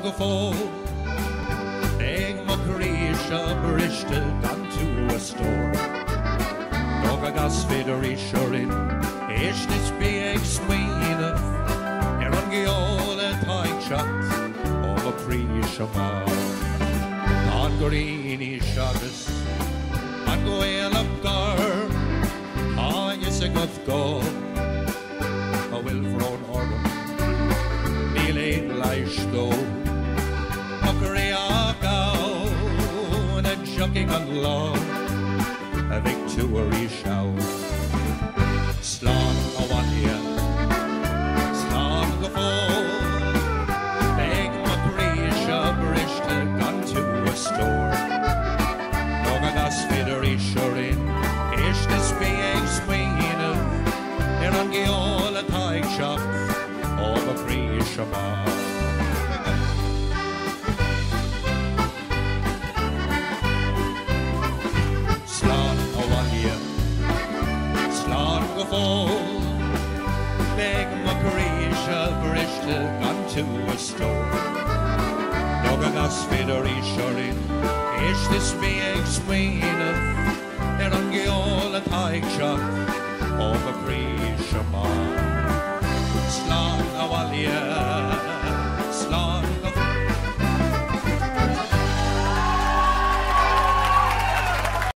go fóg ag mo críise briste gan tú a stór Dog a gas féidir isiorin Istis bí ag smaoine an geola taigseach ó a príise má An goríní seagus an go éalach gar Is a goth go a bhfuil frón orm Níl éon leis dó Tugur é a gá a jogging an lá a bheith túair í seó Slán Abhaile Slán go fóg ag mo príise briste gan tú a stór Dog a gas féidir isiorin Istis bí ag smaoine an geola taigseach ó a príise má Slán Abhaile Slán go fóg ag mo príise briste gan tú a stór Dog a gas féidir isiorin Istis bí ag smaoine an geola taigseach ó a príise má